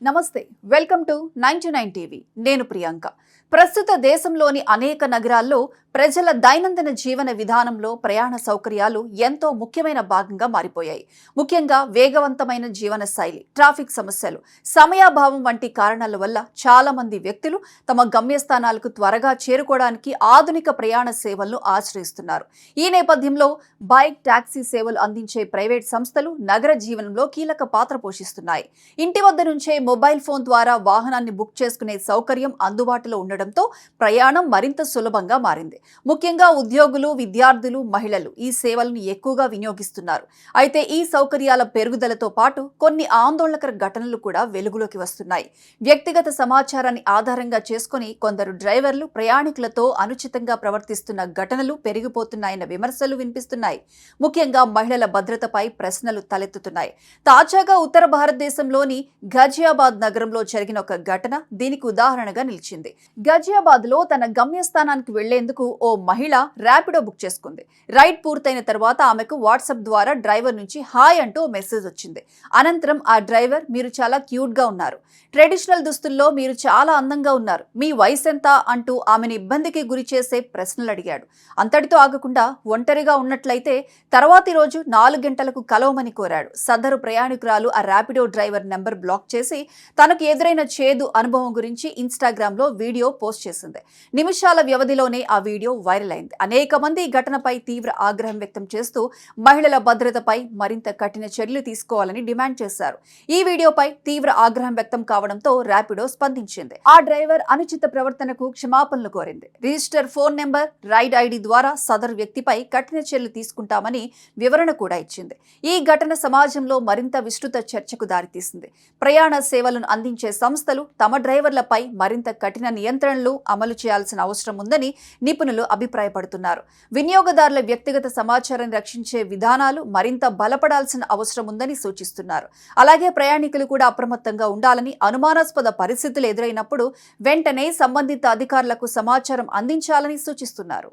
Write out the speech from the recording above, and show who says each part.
Speaker 1: నమస్తే welcome to 99 TV నేను ప్రియాంక ప్రస్తుత దేశంలోని అనేక నగరాల్లో ప్రజల దైనందిన జీవన విధానంలో ప్రయాణ సౌకర్యాలు ఎంతో ముఖ్యమైన భాగంగా మారిపోయాయి. ముఖ్యంగా వేగవంతమైన జీవన శైలి, ట్రాఫిక్ సమస్యలు, సమయాభావం వంటి కారణాల వల్ల చాలా మంది వ్యక్తులు తమ గమ్యస్థానాలకు త్వరగా చేరుకోవడానికి ఆధునిక ప్రయాణ సేవలను ఆశ్రయిస్తున్నారు. ఈ నేపథ్యంలో బైక్, టాక్సీ సేవలు అందించే ప్రైవేట్ సంస్థలు నగర జీవనంలో కీలక పాత్ర పోషిస్తున్నాయి. ఇంటి వద్ద నుంచే మొబైల్ ఫోన్ ద్వారా వాహనాన్ని బుక్ చేసుకునే సౌకర్యం అందుబాటులో ఉండడంతో ప్రయాణం మరింత సులభంగా మారింది. ముఖ్యంగా ఉద్యోగులు, విద్యార్థులు, మహిళలు ఈ సేవలను ఎక్కువగా వినియోగిస్తున్నారు. అయితే ఈ సౌకర్యాల పెరుగుదలతో పాటు కొన్ని ఆందోళనకర ఘటనలు కూడా వెలుగులోకి వస్తున్నాయి. వ్యక్తిగత సమాచారాన్ని ఆధారంగా చేసుకుని కొందరు డ్రైవర్లు ప్రయాణికులతో అనుచితంగా ప్రవర్తిస్తున్న ఘటనలు పెరిగిపోతున్నాయన్న విమర్శలు వినిపిస్తున్నాయి. ముఖ్యంగా మహిళల భద్రతపై ప్రశ్నలు తలెత్తుతున్నాయి. తాజాగా ఉత్తర భారతదేశంలోని ఘజియాబాద్ నగరంలో జరిగిన ఒక ఘటన దీనికి ఉదాహరణగా నిలిచింది. ఘజియాబాద్ లో తన గమ్యస్థానానికి వెళ్లేందుకు ఓ మహిళ ర్యాపిడో బుక్ చేసుకుంది. రైడ్ పూర్తయిన తర్వాత ఆమెకు వాట్సాప్ ద్వారా డ్రైవర్ నుంచి హాయ్ అంటూ మెసేజ్ వచ్చింది. అనంతరం ఆ డ్రైవర్, మీరు చాలా క్యూట్ గా ఉన్నారు, ట్రెడిషనల్ దుస్తుల్లో మీరు చాలా అందంగా ఉన్నారు, మీ వయసు ఎంత అంటూ ఆమెను ఇబ్బందికి గురి చేసే ప్రశ్నలు అడిగాడు. అంతటితో ఆగకుండా ఒంటరిగా ఉన్నట్లయితే తర్వాతి రోజు 4 గంటలకు కలవమని కోరాడు. సదరు ప్రయాణికురాలు ఆ ర్యాపిడో డ్రైవర్ నెంబర్ బ్లాక్ చేసి తనకు ఎదురైన చేదు అనుభవం గురించి ఇన్స్టాగ్రామ్ లో వీడియో పోస్ట్ చేసింది. నిమిషాల వ్యవధిలోనే ఆ వీడియో వైరల్ అయింది. అనేక మంది ఈ ఘటనపై తీవ్ర ఆగ్రహం వ్యక్తం చేస్తూ మహిళల భద్రతపై మరింత కఠిన చర్యలు తీసుకోవాలని డిమాండ్ చేశారు. ఈ వీడియోపై తీవ్ర ఆగ్రహం వ్యక్తం కావడంతో ర్యాపిడో స్పందించింది. ఆ డ్రైవర్ అనుచిత ప్రవర్తనకు క్షమాపణలు కోరింది. Register phone number, ride ID ద్వారా సదరు వ్యక్తిపై కఠిన చర్యలు తీసుకుంటామని వివరణ కూడా ఇచ్చింది. ఈ ఘటన సమాజంలో మరింత విస్తృత చర్చకు దారితీసింది. ప్రయాణ సేవలను అందించే సంస్థలు తమ డ్రైవర్లపై మరింత కఠిన నియంత్రణలు అమలు చేయాల్సిన అవసరం ఉందని నిపుణులు అభిప్రాయపడుతున్నారు. వినియోగదారుల వ్యక్తిగత సమాచారాన్ని రక్షించే విధానాలు మరింత బలపడాల్సిన అవసరం ఉందని సూచిస్తున్నారు. అలాగే ప్రయాణికులు కూడా అప్రమత్తంగా ఉండాలని, అనుమానాస్పద పరిస్థితులు ఎదురైనప్పుడు వెంటనే సంబంధిత అధికారులకు సమాచారం అందించాలని సూచిస్తున్నారు.